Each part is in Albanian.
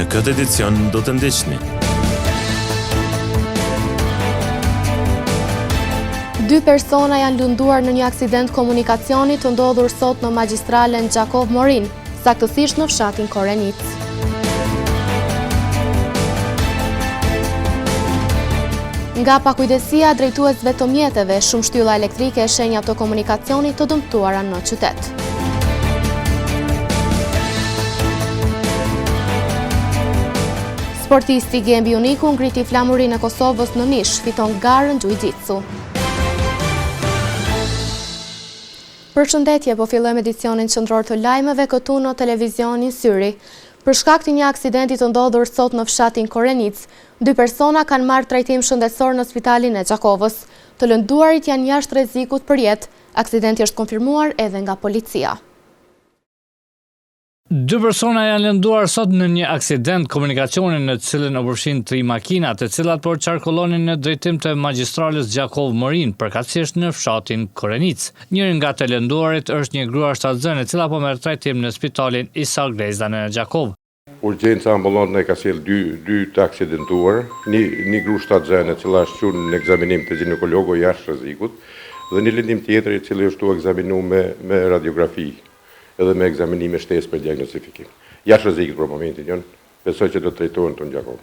në këtë edicion do të ndiqni. 2 persona janë lënduar në një aksident komunikacioni të ndodhur sot në magjistralen Gjakov Morin, saktësisht në fshatin Korenic. Nga pakujdesia drejtuesve të mjeteve, shumë shtylla elektrike e shenja të komunikacionit të dëmtuara në qytet. Sportisti Gembi Uniku ngriti flamurinë e Kosovës në Nish, fiton garën Gjujgjitsu. Përshëndetje, po fillojmë edicionin qendror të lajmeve këtu në televizionin Syri. Për shkak të një aksidenti të ndodhur sot në fshatin Korenic, 2 persona kanë marrë trajtim shëndetësor në spitalin e Gjakovës. Të lënduarit janë jashtë rrezikut për jetë. Aksidenti është konfirmuar edhe nga policia. 2 persona janë lënduar sot në një aksident komunikacioni në cilën u përfshin 3 makina, të cilat po qarkullonin në drejtim të magjistrales Gjakov Morin, përkatësisht në fshatin Korenic. Njëri nga të lënduarit është një grua shtatzënë, e cila po merr trajtim në spitalin Isa Grezda në Gjakov. Urgjenca ambulante e ka sjell 2 të aksidentuar, një grua shtatzënë, e cila është qenë në ekzaminim te ginekologu jashtë rrezikut, dhe një lëndim tjetër i cili është u ekzaminuar me radiografi edhe me ekzaminime shtesë për diagnostifikim. Jashtë rrezikut për momentin janë, besoj që do të trajtohen në Gjakov.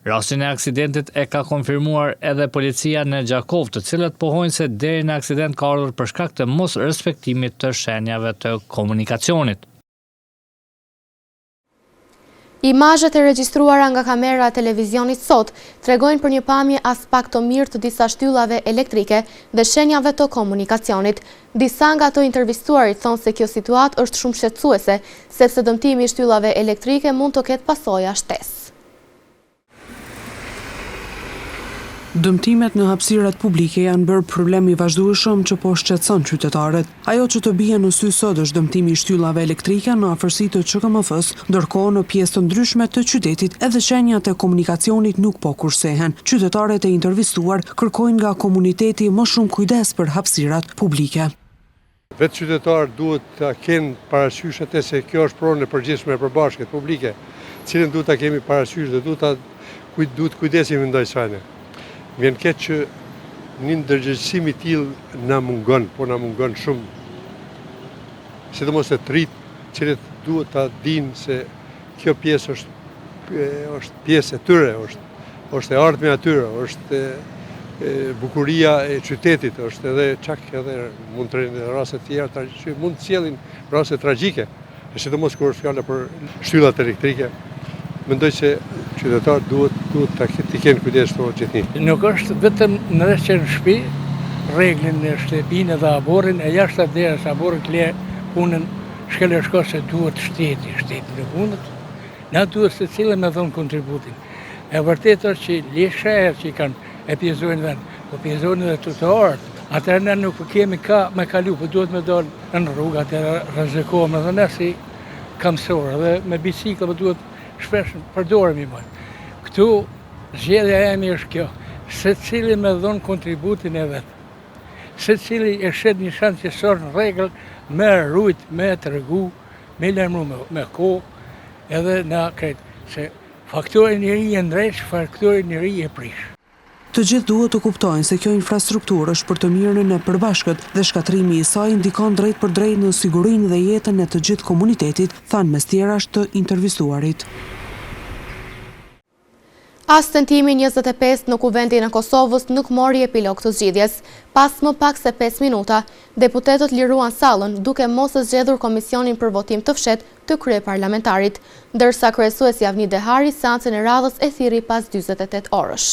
Rastin e aksidentit e ka konfirmuar edhe policia në Gjakov, të cilët pohojnë se deri në aksident ka ardhur për shkak të mos respektimit të shenjave të komunikacionit. Imazhet e regjistruara nga kamera e televizionit sot tregojnë për një pamje as pak të mirë të disa shtyllave elektrike dhe shenjave të komunikacionit. Disa nga ato intervistuarit thonë se kjo situatë është shumë shqetësuese, sepse dëmtimi i shtyllave elektrike mund të ketë pasoja shtesë. Dëmtimet në hapësirat publike janë bërë problem i vazhdueshëm që po shqetëson qytetarët. Ajo që të bie në sy sot është dëmtimi i shtyllave elektrike në afërsi të QKMF-s, ndërkohë në pjesë të ndryshme të qytetit edhe shenjat e komunikacionit nuk po kursehen. Qytetarët e intervistuar kërkojnë nga komuniteti më shumë kujdes për hapësirat publike. Vetë qytetarët duhet të kenë parasysh atë se kjo është pronë e përgjithshme e përbashkët publike, cilën duhet ta kemi parasysh dhe duhet kujdesemi ndaj saj. Vjen keq që një ndërgjegjësim i tillë na mungon, po na mungon shumë. Sidomos të rrit, cilët duhet ta dinë se kjo pjesë është pjesë e tyre, është e ardhmja e tyre, është bukuria e qytetit, është edhe çak edhe mund të rrinë raste të tjera që mund të sjellin raste tragjike. Sidomos kur është fjala për shtyllat elektrike. Mendoj se qytetarët duhet të kenë kujdes të gjithnjë. Nuk është vetëm në rreth në shtëpi, rregullin në shtëpinë dhe aborrin, e jashtë derës aborri të le punën shkëlqyese duhet shteti në punët. Na duhet secili me dhon kontributin. E vërtetë është që leshet që kanë e pjesojnë vend, po pjesojnë edhe trotuarët. Atëherë ne nuk kemi me kalu, po duhet me dalë në rrugë, atëherë rrezikohem edhe ne si kamësor, dhe me bicikla po duhet shpesh përdoremi më. Këtu zgjedhja ime është kjo, secili me dhon kontributin e vet. Secili e shet një shantjesor në rregull, me rujt, me tregu, me lajmëru me kohë, edhe na kretë, se faktori njëri e ndreq, faktori njëri e prish. Të gjithë duhet të kuptojnë se kjo infrastrukturë është për të mirën e përbashkët dhe shkatrimi i saj ndikon drejt për drejt në sigurinë dhe jetën e të gjithë komunitetit, thanë mes tjerash të intervistuarit. As tentimi 25 në kuvendin e Kosovës nuk mori epilog të zgjidhjes. Pas më pak se 5 minuta, deputetët liruan sallën duke mos zgjedhur komisionin për votim të fshehtë të kryeparlamentarit, ndërsa kryesuesi Avni Dehari seancën e radhës e thirri pas 48 orësh.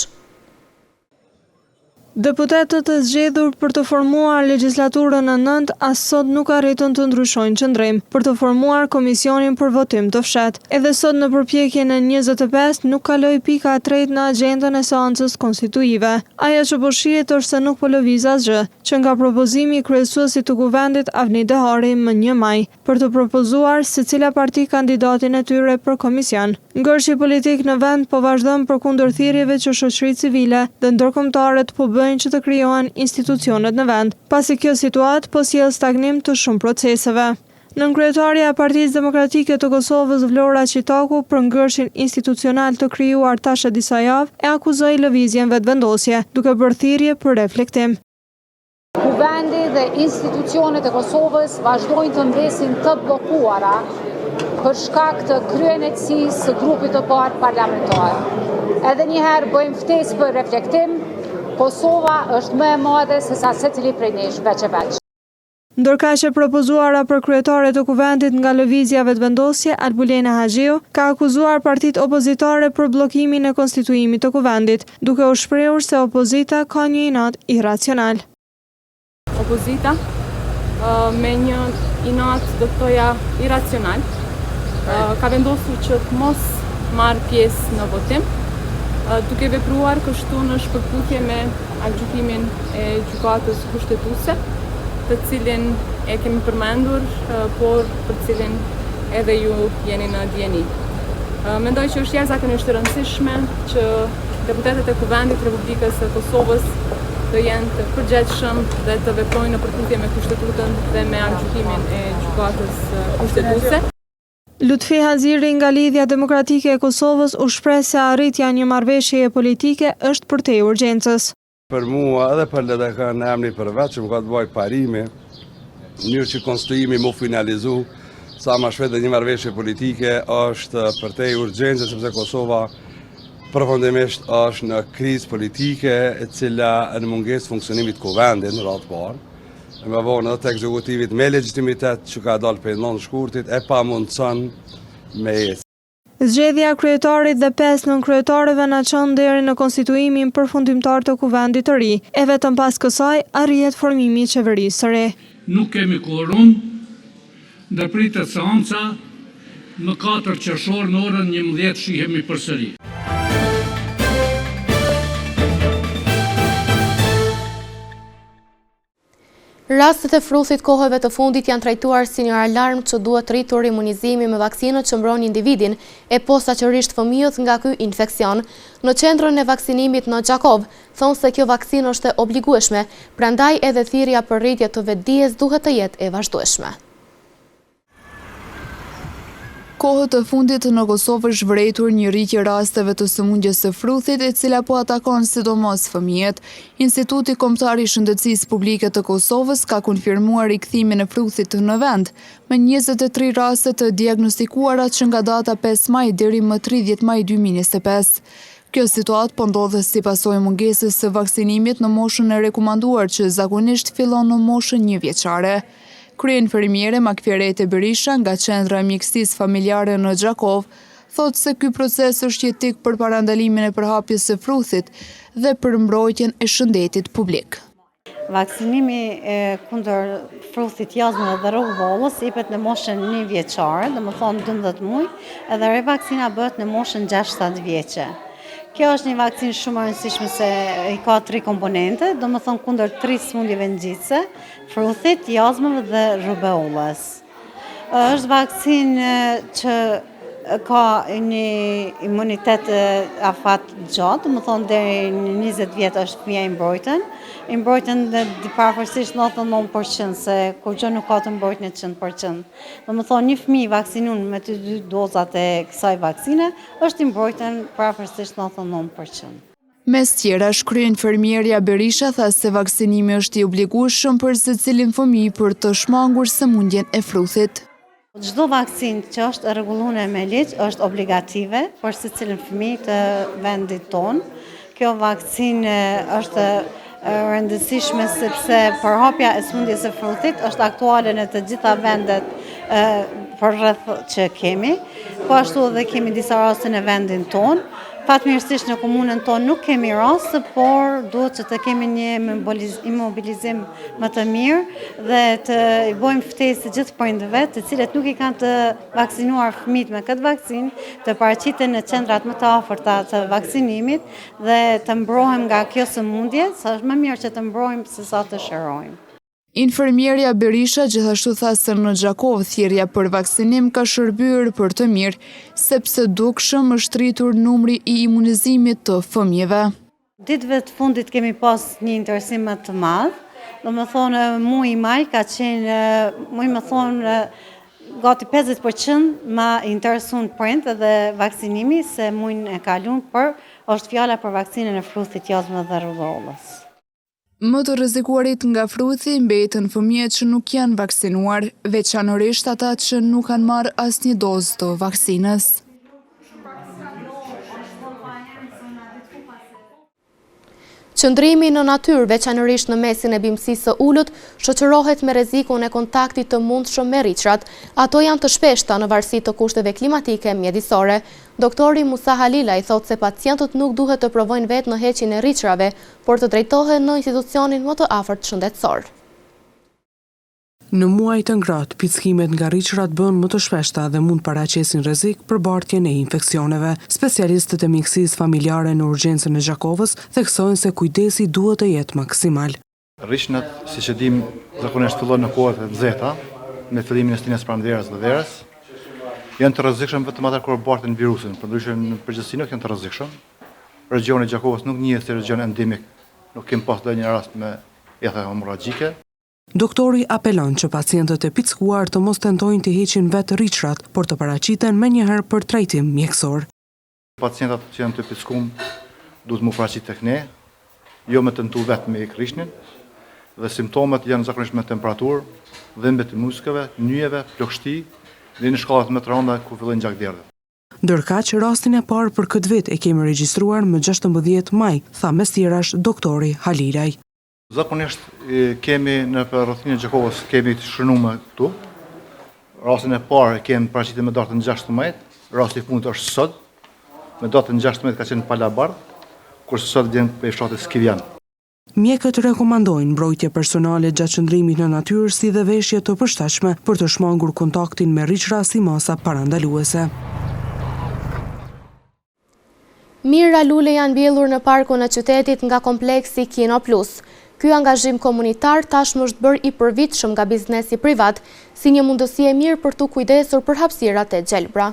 Deputetët e zgjedhur për të formuar legjislaturën e 9 as sot nuk arritën të ndryshojnë qëndrim për të formuar komisionin për votim të fshehtë. Edhe sot në përpjekjen e 25 nuk kaloi pika e tretë në agjendën e seancës konstituive. Ajo që po shihet është se nuk po lëviz asgjë, që nga propozimi i kryesuesit të kuvendit Avni Dehari më 1 maj për të propozuar secila parti kandidatin e tyre për komision. Ngërshi politik në vend po vazhdon përkundër thirrjeve që shoqëritë civile dhe ndërkombëtarët po bëjnë që të krijohen institucionet në vend, pasi kjo situatë po sjell stagnim të shumë proceseve. Nënkryetaria e Partisë Demokratike të Kosovës Vlora Qitaku për ngërshin institucional të krijuar tash disa javë e akuzoi lëvizjen vetëvendosje, duke bërë thirrje për reflektim. Kuvendi dhe institucionet e Kosovës vazhdojnë të mbesin të bllokuara për shkak të kryenetësisë së grupit të parë parlamentar. Edhe njëherë bëjmë ftesë për reflektim, Kosova është më e madhe se sa secili prej nesh veç e veç. Ndërkaq e propozuara për kryetare të kuvendit nga lëvizja vetëvendosje, Albulena Haxhiu ka akuzuar partitë opozitare për bllokimin e konstituimit të kuvendit, duke u shprehur se opozita ka një inat irracional. Opozita me një inat do të thoja irracional ka vendosur që të mos marrë pjesë në votim, duke vepruar kështu në shpërputje me aktgjykimin e gjykatës kushtetuese, të cilin e kemi përmendur, por për cilin edhe ju jeni në dijeni. Mendoj që është jashtëzakonisht e rëndësishme që deputetët e Kuvendit Republikës së Kosovës të jenë të përgjegjshëm dhe të veprojnë në përputhje me kushtetutën dhe me aktgjykimin e gjykatës kushtetuese. Lutfi Haziri nga Lidhja Demokratike e Kosovës u shpreh se arritja një marrëveshjeje politike është për te urgjencës. Për mua edhe për LDK në emri për vetë që më ka të bëjë parime, njërë që konstituimi mu finalizu, sa ma shpejt dhe një marrëveshje politike është për te urgjencës, sepse Kosova përfundimisht është në krizë politike e cila në mungesë funksionimit kuvendit në radhë parë. Me vonë edhe të ekzekutivit me legitimitet që ka dalë për nënë shkurtit e pa mundëson me ecë. Zgjedhja e kryetarit dhe 5 nënkryetarëve na çon deri në konstituimin përfundimtar të kuvendit të ri, e vetëm pas kësaj arrihet formimi i qeverisë së re. Nuk kemi quorum, ndërpritet seanca, në 4 qershor në orën 11 shihemi përsëri. Rastet e fruthit kohëve të fundit janë trajtuar si një alarm që duhet rritur imunizimi me vaksinët që mbron individin e posaçërisht fëmijët nga ky infekcion. Në qendrën e vaksinimit në Gjakov thonë se kjo vaksinë është e obligueshme, prandaj edhe thirrja për rritje të vetdijes duhet të jetë e vazhdueshme. Kohët të fundit në Kosovë është vërejtur një rritje rasteve të sëmundjes së fruthit e cila po atakon sidomos fëmijët. Instituti Kombëtar i Shëndetësisë Publike të Kosovës ka konfirmuar rikthimin e fruthit në vend, me 23 raste të diagnostikuara që nga data 5 maj deri më 30 maj 2025. Kjo situatë po ndodhet si pasojë mungesës së vaksinimit në moshën e rekomanduar që zakonisht fillon në moshën 1 vjeçare. Kryenfermiere Makfirete Berisha nga Qendra e Mjekësisë Familjare në Gjakov thotë se ky proces është jetik për parandalimin e përhapjes së fruthit dhe për mbrojtjen e shëndetit publik. Vaksinimi kundër fruthit jazmëve dhe rrugollës jepet në moshën 1 vjeçare, domethënë 12 muaj, edhe revaksina bëhet në moshën 6-7 vjeçe. Kjo është një vaksinë shumë e rëndësishme se i ka 3 komponente, domethënë kundër 3 sëmundjeve ngjitse, fruthit, jazmëve dhe rubeollës. Është vaksinë që ka një imunitet afat gjatë, domethënë deri në 20 vjet është fëmia i mbrojtën dhe pavarësisht 99% se kur gjë nuk ka të mbrojtën 100%. Domethënë një fëmijë vaksinuar me të 2 dozat e kësaj vaksine është i mbrojtën pavarësisht 99%. Mes tjerash, kryenfermierja Berisha tha se vaksinimi është i obligueshëm për secilin fëmijë për të shmangur sëmundjen e fruthit. Çdo vaksinë që është e rregulluar me ligj është obligative për secilin fëmijë të vendit tonë. Kjo vaksinë është e rëndësishme sepse përhapja e sëmundjes së fruthit është aktuale në të gjitha vendet përreth që kemi. Po ashtu edhe kemi disa raste në vendin tonë. Fatmirësisht në komunën tonë nuk kemi raste, por duhet që të kemi një imobilizim më të mirë dhe të i bëjmë ftesë të gjithë prindërve, të cilët nuk i kanë të vaksinuar fëmijët me këtë vaksinë, të paraqiten në qendrat më të afërta të vaksinimit dhe të mbrohem nga kjo sëmundje, sa është më mirë që të mbrohem se sa të shërojmë. Infermierja Berisha gjithashtu tha se në Gjakov thirrja për vaksinim ka shërbyer për të mirë, sepse dukshëm është rritur numri i imunizimit të fëmijëve. Ditëve të fundit kemi pas një interesim më të madh. Domethënë muaji maj ka qenë, më thonë, gati 50% ma interesun prind edhe vaksinimi se mujnë e kalun, për është fjala për vaksinën e fruthit jazme dhe rudhollës. Më të rrezikuarit nga fruthi mbeten fëmijët që nuk janë vaksinuar, veçanërisht ata që nuk kanë marrë asnjë dozë të vaksinës. Qëndrimi në natyrë, veçanërisht në mesin e bimësisë së ulët, shoqërohet me rrezikun e kontaktit të mundshëm me rriçrat. Ato janë të shpeshta në varësi të kushteve klimatike mjedisore. Doktori Musa Halila i thotë se pacientët nuk duhet të provojnë vetë në heqjen e rriçrave, por të drejtohen në institucionin më të afërt shëndetësor. Në muaj të ngratë, pickimet nga rriçrat bën më të shpeshta dhe mund paraqesin rrezik për bartjen e infeksioneve. Specialistët e mjekësisë familjare në urgjencën e Gjakovës theksojnë se kujdesi duhet të jetë maksimal. Rriçnat, siç e dim, zakonisht fillojnë në kohët e nxehta, me fillimin e stinës pranverës dhe verës. Janë të rrezikshëm vetëm ata kur bartin virusin, përndryshe në përgjithësi nuk janë të rrezikshëm. Regioni i Gjakovës nuk njihet si region endemik, nuk kemi pas ndonjë rast me jethe hemorragjike. Doktori apelon që pacientët e pickuar të mos tentojnë të heqin vetë rriçrat, por të paraqiten menjëherë për trajtim mjekësor. Pacientat që janë të pickum duhet mu paraqit tek ne, jo me tentu vetë me rriçnin, dhe simptomet janë zakonisht me temperaturë, dhimbje të muskujve, nyjeve, plagështi, dhe në shkallat më të rënda ku fillojnë gjakderdhjet. Ndërkaq, rastin e parë për këtë vit e kemi regjistruar më 16 maj, tha mes tjerash doktori Halilaj. Zakonisht kemi në rrothin e Gjakovës kemi të shënuar këtu. Rastin e parë kemi paraqitur me datën 16, rasti i fundit është sot. Me datën 16 ka qenë Palabardh, kurse sot vjen prej fshatit Skivian. Mjekët rekomandojnë mbrojtje personale gjatë qëndrimit në natyrë si dhe veshje të përshtatshme për të shmangur kontaktin me rriçra si masa parandaluese. Mira lule janë mbjellur në parkun e qytetit nga kompleksi Kino Plus. Ky angazhim komunitar tashmë është bërë i përvitshëm nga biznesi privat, si një mundësi e mirë për të kujdesur për hapësirat e gjelbra.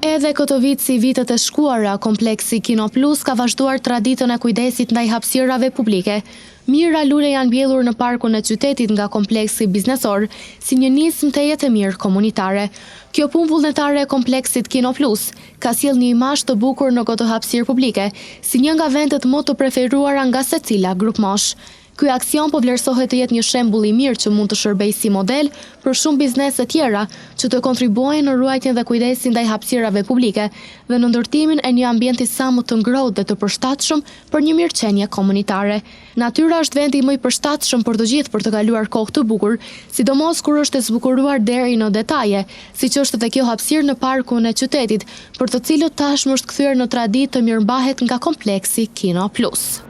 Edhe këtë vit si vitet e shkuara, kompleksi Kino Plus ka vazhduar traditën e kujdesit ndaj hapësirave publike. Mira lule janë mbjellur në parkun e qytetit nga kompleksi biznesor, si një nismë të jetë mirë komunitare. Kjo punë vullnetare e kompleksit Kino Plus ka sjell një imazh të bukur në këtë hapësirë publike, si një nga vendet më të preferuara nga secila grup mosh. Ky aksion po vlerësohet të jetë një shembull i mirë që mund të shërbejë si model për shumë biznese tjera që të kontribuojnë në ruajtjen dhe kujdesin ndaj hapësirave publike dhe në ndërtimin e një ambienti sa më të ngrohtë dhe të përshtatshëm për një mirëqenie komunitare. Natyra është vendi më i përshtatshëm për të gjithë për të kaluar kohë të bukur, sidomos kur është e zbukuruar deri në detaje, siç është edhe kjo hapësirë në parkun e qytetit, për të cilët tashmë është kthyer në traditë të mirëmbahet nga kompleksi Kino Plus.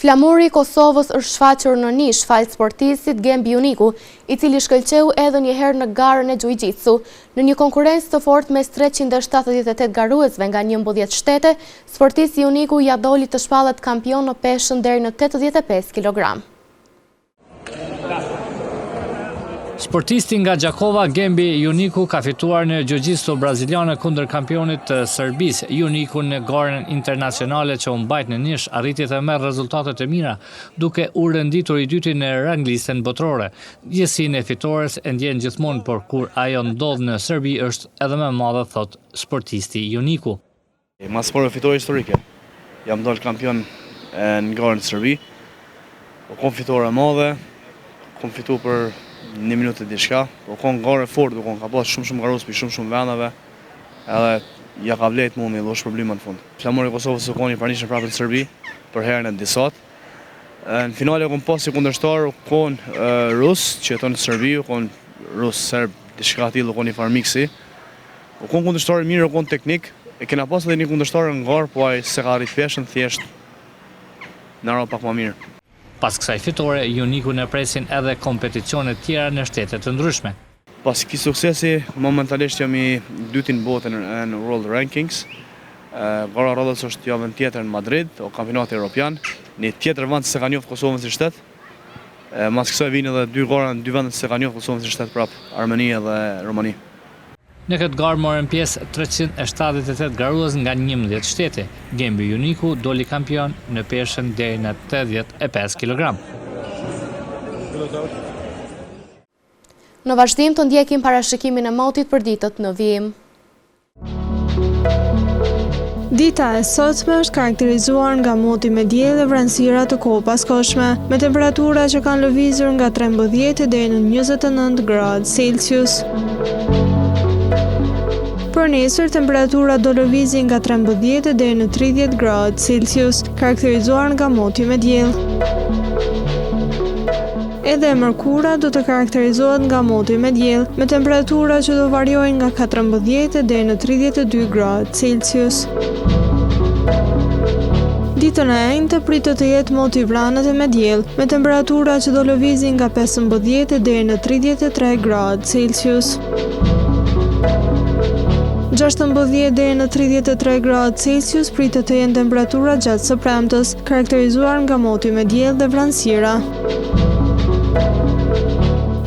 Flamuri i Kosovës është shfaqur në Nish fal sportistit Gembi Uniku, i cili shkëlqeu edhe një herë në garën e Jiu-Jitsu. Në një konkurrencë të fortë mes 378 garuesve nga 11 shtete, sportisti Uniku ja doli të shpallet kampion në peshën deri në 85 kg. Sportisti nga Gjakova, Gembi Uniku, ka fituar në Jiu-Jitsu braziliane kundër kampionit të Serbisë. Uniku në garën internacionale që u mbajt në Nish arriti të merr rezultate të mira, duke u renditur i dyti në ranglistën botërore. Ndjesinë e fitores e ndjen gjithmonë, por kur ajo ndodh në Serbi është edhe më e madhe, thot sportisti Uniku. Mas por fitore historike. Jam dalë kampion në garën të Serbi. Kom fitore e madhe, kom fitu për 1 minutë e diçka, po kon garë fort, ka pas shumë garos për shumë vendeve, edhe ja ka vlet mua me lloj probleme në fund. Flamuri i Kosovës u koni pranishëm prapë në Serbi për herën e disat. Në finale kom pas si kundërshtar kon rus, që jeton në Serbi, kon rus serb, diçka tillë u koni farmiksi. U kon kundërshtar mirë, u kon teknik, e kena pas edhe një kundërshtar në garë, po ai se ka arrit peshën thjesht na ro pak më mirë. Pas kësaj fitore, Uniku në presin edhe kompeticionet tjera në shtetet të ndryshme. Pas këtij suksesi, momentalisht jam i dyti në botën në World Rankings. Gara radhës është javën tjetër në Madrid, o kampionati evropian, një tjetër vend se ka njoft Kosovën si shtet. Mas kësaj vinë edhe 2 gara në 2 vende se ka njoft Kosovën si shtet prap, Armenia dhe Romani. Në këtë garë morën pjesë 378 garues nga 11 shtete. Gembi Uniku doli kampion në peshën deri në 85 kg. Në vazhdim të ndjekim parashikimin e motit për ditët në vijim. Dita e sotme është karakterizuar nga moti me diell dhe vranësira të kohë paskoshme, me temperatura që kanë lëvizur nga 13 deri në 29 gradë Celsius. Për nesër, temperatura do lëvizin nga 13 deri në 30 gradë Celsius, karakterizuar nga moti me diell. Edhe mërkura do të karakterizohet nga moti me diell, me temperatura që do variojnë nga 14 deri në 32 gradë Celsius. Ditën e enjte pritet të jetë moti i vranët e me diell, me temperatura që do lëvizin nga 15 deri në 33 gradë Celsius. 16 deri në 33 gradë Celsius pritet të jenë temperatura gjatë së premtës, karakterizuar nga moti me diell dhe vranësira.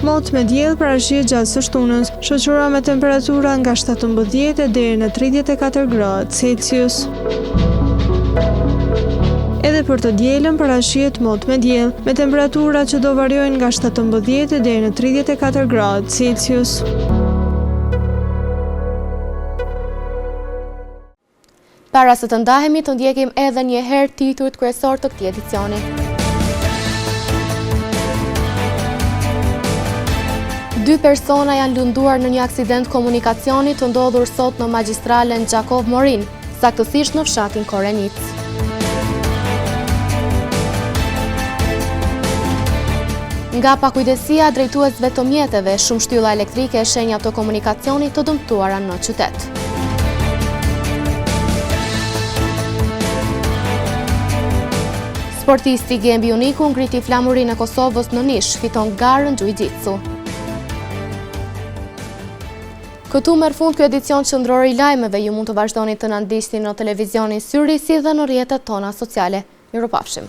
Mot me diell parashihet gjatë së shtunës, shoqëruar me temperatura nga 17 deri në 34 gradë Celsius. Edhe për të dielën parashihet mot me diell, me temperatura që do variojnë nga 17 deri në 34 gradë Celsius. Para se të ndahemi, të ndjekim edhe një herë titujt kryesor të këtij edicioni. Dy persona janë lënduar në një aksident komunikacioni të ndodhur sot në magjistralen Gjakov Morin, saktësisht në fshatin Korenic. Nga pakujdesia drejtuesve të mjeteve, shumë shtylla elektrike e shenja të komunikacionit të dëmtuara në qytet. Sportisti Gembi Uniku ngriti flamurinë e Kosovës në Nish, fiton garën Jiu-Jitsu. Këtu merr fund ky edicion qendror i lajmeve. Ju mund të vazhdoni të na ndiqni në televizionin Syri si dhe në rrjetet tona sociale. Mirupafshim.